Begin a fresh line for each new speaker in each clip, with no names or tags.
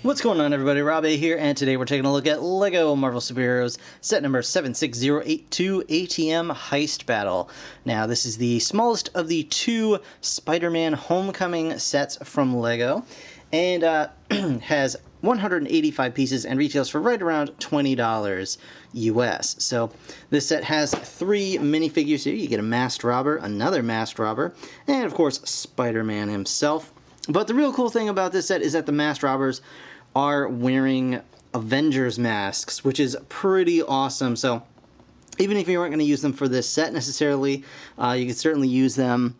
What's going on, everybody? Rob A here, and today we're taking a look at LEGO Marvel Superheroes set number 76082 ATM Heist Battle. Now, this is the smallest of the two Spider-Man Homecoming sets from LEGO, and has 185 pieces and retails for right around $20 US. So this set has three minifigures here. You get a masked robber, another masked robber, and of course Spider-Man himself. But the real cool thing about this set is that the masked robbers are wearing Avengers masks, which is pretty awesome. So even if you weren't going to use them for this set necessarily, you could certainly use them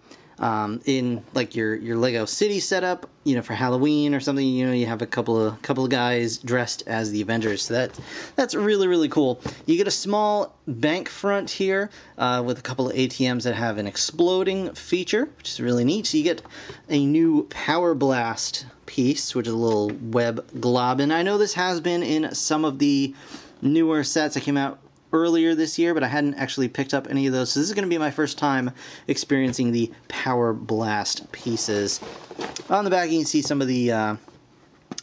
in like your Lego City setup, you know, for Halloween or something. You know, you have a couple of guys dressed as the Avengers. So that's really cool. You get a small bank front here with a couple of ATMs that have an exploding feature, which is really neat. So you get a new Power Blast piece, which is a little web glob. And I know this has been in some of the newer sets that came out earlier this year, but I hadn't actually picked up any of those. So this is going to be my first time experiencing the Power Blast pieces. On the back, you can see some of the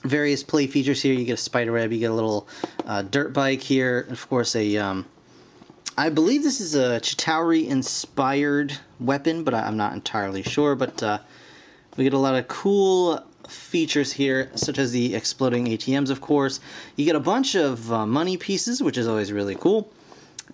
various play features here. You get a spider web, you get a little dirt bike here, and of course a I believe this is a Chitauri inspired weapon, but I'm not entirely sure. But we get a lot of cool features here, such as the exploding ATMs, of course. You get a bunch of money pieces, which is always really cool.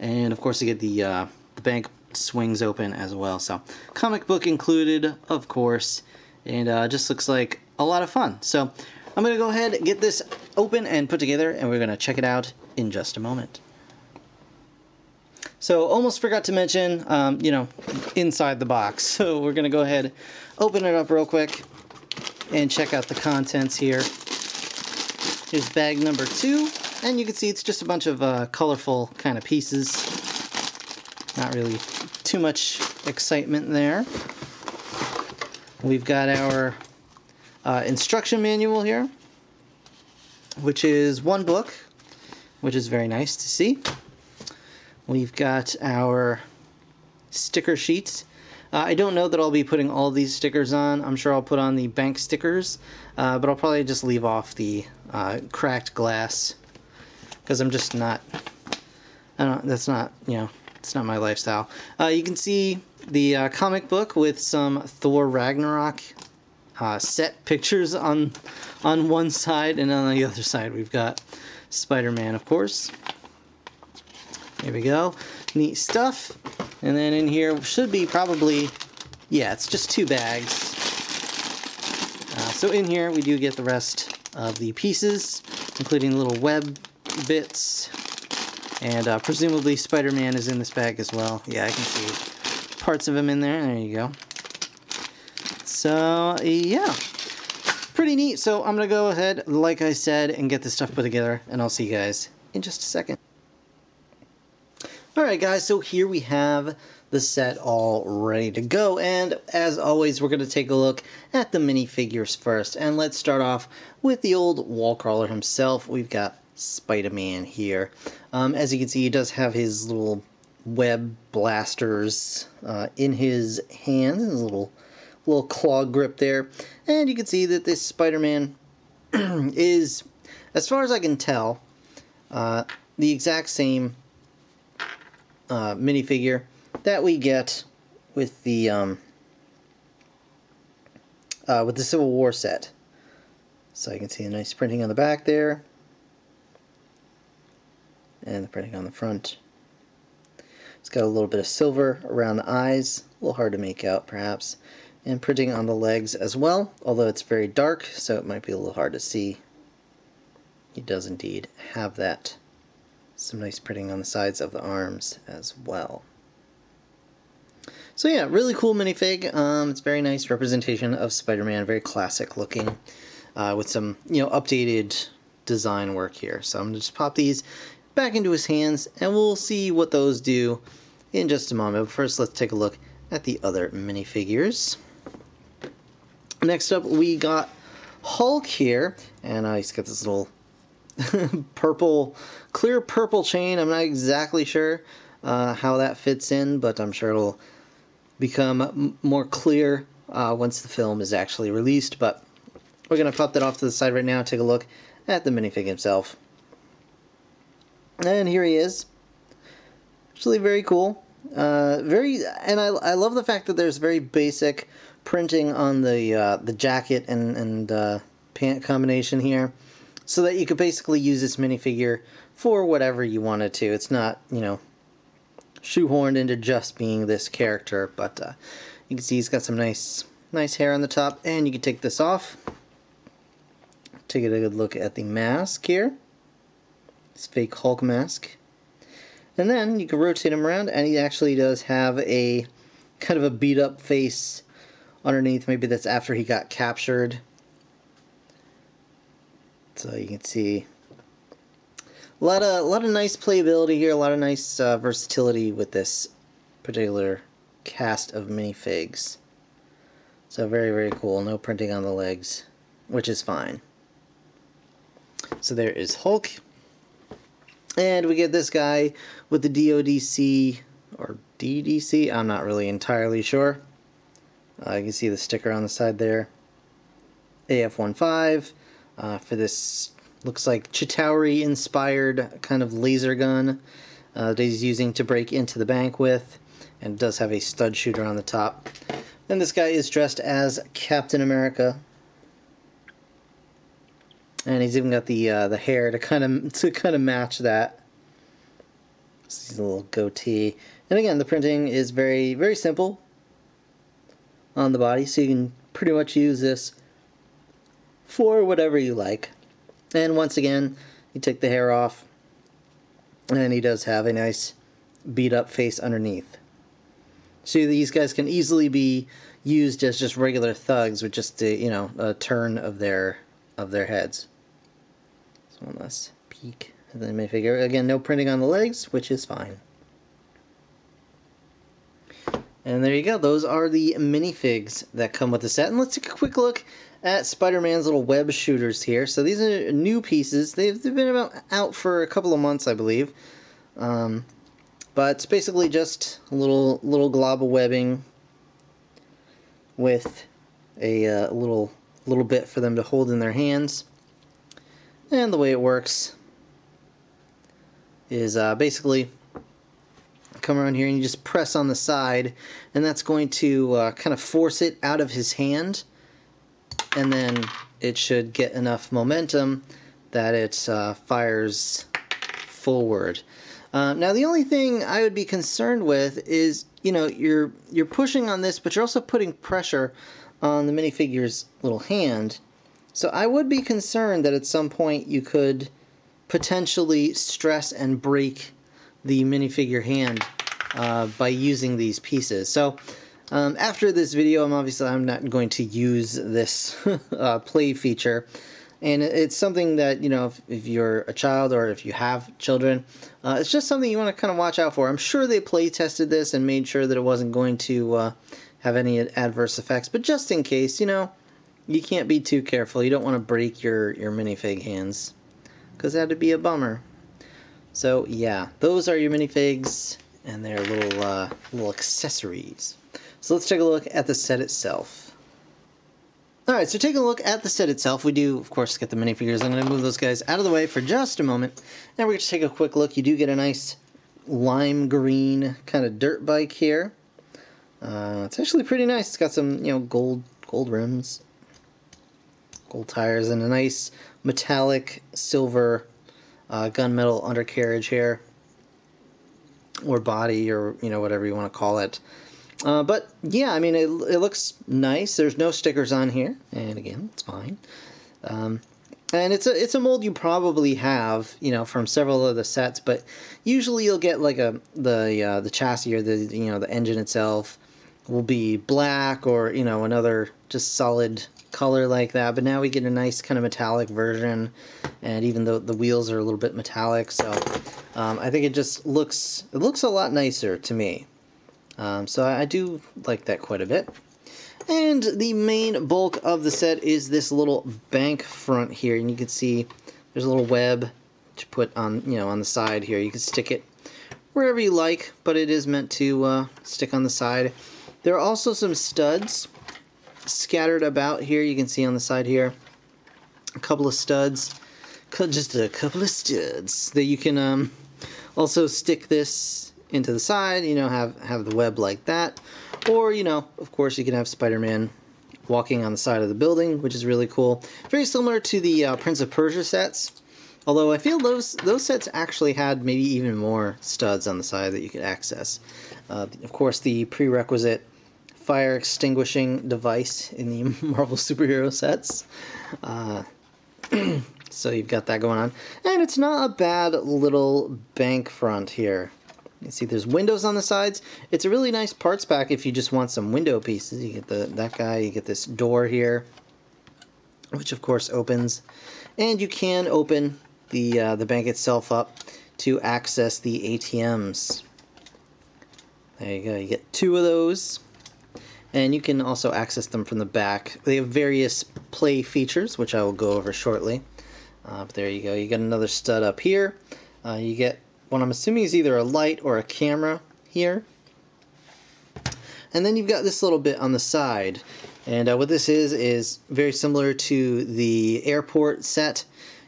And of course you get the bank swings open as well. So comic book included, of course, and just looks like a lot of fun. So I'm going to go ahead and get this open and put together, and we're going to check it out in just a moment. So almost forgot to mention, you know, inside the box. So we're going to go ahead, open it up real quick, and check out the contents here. Here's bag number 2, and you can see it's just a bunch of colorful kind of pieces. Not really too much excitement there. We've got our instruction manual here, which is one book, which is very nice to see. We've got our sticker sheets. I don't know that I'll be putting all these stickers on. I'm sure I'll put on the bank stickers, but I'll probably just leave off the cracked glass, because I'm just not, that's not, you know, it's not my lifestyle. You can see the comic book with some Thor Ragnarok set pictures on one side, and on the other side we've got Spider-Man, of course. There we go. Neat stuff. And then in here should be probably, yeah, it's just 2 bags. So in here we do get the rest of the pieces, including little web bits. And presumably Spider-Man is in this bag as well. Yeah, I can see parts of him in there. There you go. So, yeah. Pretty neat. So I'm going to go ahead, like I said, and get this stuff put together. And I'll see you guys in just a second. Alright guys, so here we have the set all ready to go, and as always we're going to take a look at the minifigures first, and let's start off with the old wall crawler himself. We've got Spider-Man here. As you can see, he does have his little web blasters in his hands, his little claw grip there, and you can see that this Spider-Man is, as far as I can tell, the exact same minifigure that we get with the Civil War set. So you can see a nice printing on the back there, and the printing on the front. It's got a little bit of silver around the eyes, a little hard to make out perhaps, and printing on the legs as well, although it's very dark, so it might be a little hard to see. He does indeed have that. Some nice printing on the sides of the arms as well. So yeah, really cool minifig. It's very nice representation of Spider-Man, very classic looking, with some, you know, updated design work here. So I'm going to just pop these back into his hands, and we'll see what those do in just a moment. But first, let's take a look at the other minifigures. Next up, we got Hulk here, and he's got this little clear purple chain. I'm not exactly sure how that fits in, but I'm sure it'll become more clear once the film is actually released. But we're going to pop that off to the side right now and take a look at the minifig himself. And here he is. Actually very cool. And I love the fact that there's very basic printing on the jacket and pant combination here, so that you could basically use this minifigure for whatever you wanted to. It's not, you know, shoehorned into just being this character, but you can see he's got some nice hair on the top, and you can take this off. Take a good look at the mask here. This fake Hulk mask. And then you can rotate him around, and he actually does have a kind of a beat up face underneath. Maybe that's after he got captured. So you can see a lot of nice playability here, a lot of nice versatility with this particular cast of minifigs. So very, very cool. No printing on the legs, which is fine. So there is Hulk. And we get this guy with the DODC, or DDC, I'm not really entirely sure. You can see the sticker on the side there. AF-15 for this, looks like Chitauri inspired kind of laser gun that he's using to break into the bank with. And it does have a stud shooter on the top. And this guy is dressed as Captain America. And he's even got the hair to kind of match that. He's a little goatee. And again, the printing is very, very simple on the body, so you can pretty much use this for whatever you like. And once again, you take the hair off, and he does have a nice beat up face underneath. So these guys can easily be used as just regular thugs with just a turn of their heads. So one last peek at the minifigure. Again, no printing on the legs, which is fine. And there you go. Those are the minifigs that come with the set. And let's take a quick look at Spider-Man's little web shooters here. So these are new pieces. They've been out for a couple of months, I believe. But it's basically just a little glob of webbing with a little bit for them to hold in their hands. And the way it works is basically come around here and you just press on the side, and that's going to kind of force it out of his hand, and then it should get enough momentum that it fires forward. Now the only thing I would be concerned with is, you're pushing on this, but you're also putting pressure on the minifigure's little hand. So I would be concerned that at some point you could potentially stress and break the minifigure hand by using these pieces. So after this video, I'm not going to use this play feature. And it's something that, if you're a child or if you have children, it's just something you want to kind of watch out for. I'm sure they play tested this and made sure that it wasn't going to have any adverse effects. But just in case, you can't be too careful. You don't want to break your minifig hands, because that'd be a bummer. So yeah, those are your minifigs and their little accessories. So let's take a look at the set itself. Alright, so taking a look at the set itself, we do, of course, get the minifigures. I'm going to move those guys out of the way for just a moment. And we're going to take a quick look. You do get a nice lime green kind of dirt bike here. It's actually pretty nice. It's got some, gold rims, gold tires, and a nice metallic silver gunmetal undercarriage here, or body, or whatever you want to call it. But yeah, I mean, it looks nice. There's no stickers on here, and again, it's fine. And it's a mold you probably have, from several of the sets. But usually you'll get like the chassis, or the engine itself will be black, or another just solid color like that. But now we get a nice kind of metallic version, and even though the wheels are a little bit metallic, so I think it just looks a lot nicer to me. So I do like that quite a bit. And the main bulk of the set is this little bank front here, and you can see there's a little web to put on on the side here. You can stick it wherever you like, but it is meant to stick on the side. There are also some studs scattered about here. You can see on the side here. a couple of studs, just a couple of studs that you can also stick this into the side, you know, have the web like that, or, you know, of course you can have Spider-Man walking on the side of the building, which is really cool. Very similar to the Prince of Persia sets, although I feel those sets actually had maybe even more studs on the side that you could access. Of course, the prerequisite fire extinguishing device in the Marvel superhero sets. So you've got that going on. And it's not a bad little bank front here. You see there's windows on the sides. It's a really nice parts pack if you just want some window pieces. You get that guy, you get this door here, which of course opens. And you can open the bank itself up to access the ATMs. There you go, you get 2 of those. And you can also access them from the back. They have various play features, which I will go over shortly. But there you go. You get another stud up here. You get what I'm assuming is either a light or a camera here. And then you've got this little bit on the side. And what this is very similar to the airport set.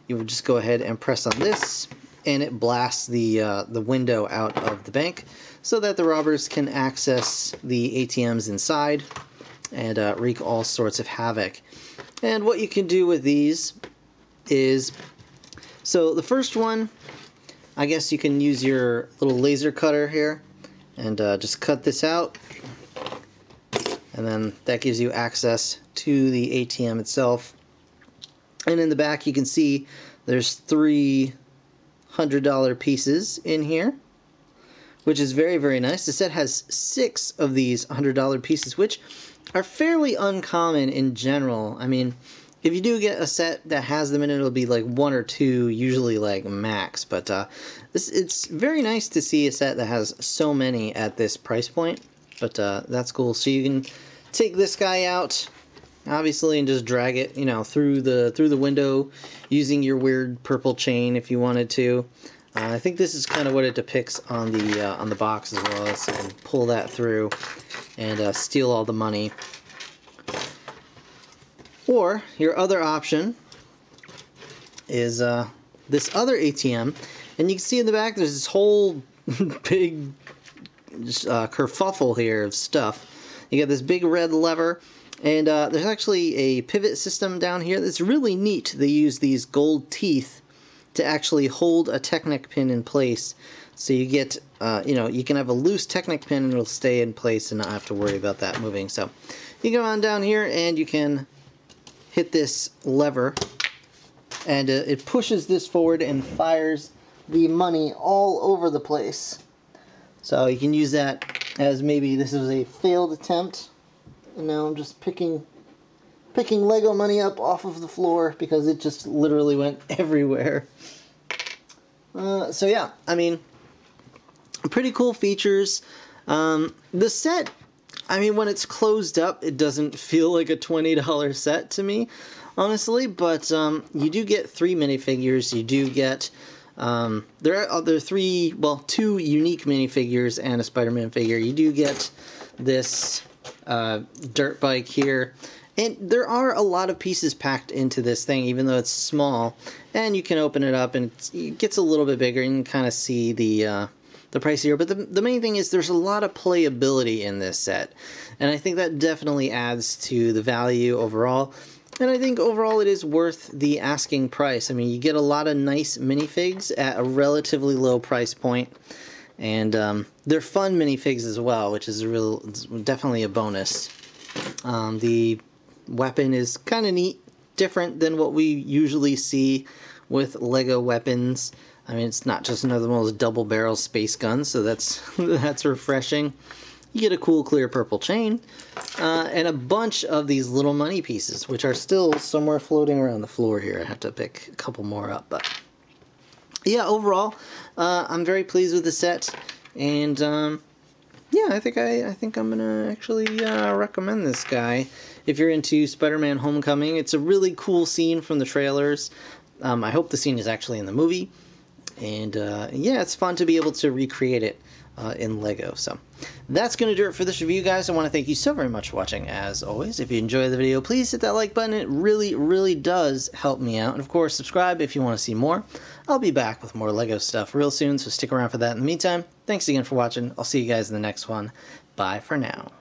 You would just go ahead and press on this, and it blasts the window out of the bank so that the robbers can access the ATMs inside and wreak all sorts of havoc. And what you can do with these is, so the first one, I guess you can use your little laser cutter here and just cut this out, and then that gives you access to the ATM itself. And in the back you can see there's 3 $100 pieces in here, which is very, very nice. The set has 6 of these $100 pieces, which are fairly uncommon in general. I mean, if you do get a set that has them in it, it'll be like 1 or 2, usually like max. But it's very nice to see a set that has so many at this price point. But that's cool. So you can take this guy out, obviously, and just drag it, you know, through the window using your weird purple chain if you wanted to. I think this is kind of what it depicts on the box as well. So you can pull that through and steal all the money. Or your other option is this other ATM, and you can see in the back there's this whole big kerfuffle here of stuff. You got this big red lever, and there's actually a pivot system down here that's really neat. They use these gold teeth to actually hold a Technic pin in place. So you get, you know, you can have a loose Technic pin and it'll stay in place and not have to worry about that moving. So you go on down here and you can hit this lever, and it pushes this forward and fires the money all over the place. So you can use that as maybe this is a failed attempt, and now I'm just picking Lego money up off of the floor because it just literally went everywhere. So yeah, I mean, pretty cool features. The set, I mean, when it's closed up, it doesn't feel like a $20 set to me, honestly, but you do get 3 minifigures. You do get, there are 2 unique minifigures and a Spider-Man figure. You do get this dirt bike here. And there are a lot of pieces packed into this thing, even though it's small. And you can open it up, and it gets a little bit bigger, and you can kind of see the price here. But the main thing is there's a lot of playability in this set. And I think that definitely adds to the value overall. And I think overall it is worth the asking price. I mean, you get a lot of nice minifigs at a relatively low price point. And they're fun minifigs as well, which is definitely a bonus. The weapon is kind of neat, different than what we usually see with Lego weapons. I mean, it's not just another one of those double barrel space guns, so that's refreshing. You get a cool clear purple chain, and a bunch of these little money pieces, which are still somewhere floating around the floor here. I have to pick a couple more up, but yeah, overall, I'm very pleased with the set, and yeah, I think I'm gonna actually recommend this guy if you're into Spider-Man Homecoming. It's a really cool scene from the trailers. I hope the scene is actually in the movie. And yeah, it's fun to be able to recreate it in Lego. So that's going to do it for this review, guys. I want to thank you so very much for watching. As always, if you enjoyed the video, please hit that like button. It really, really does help me out. And of course, subscribe if you want to see more. I'll be back with more Lego stuff real soon, so stick around for that. In the meantime, thanks again for watching. I'll see you guys in the next one. Bye for now.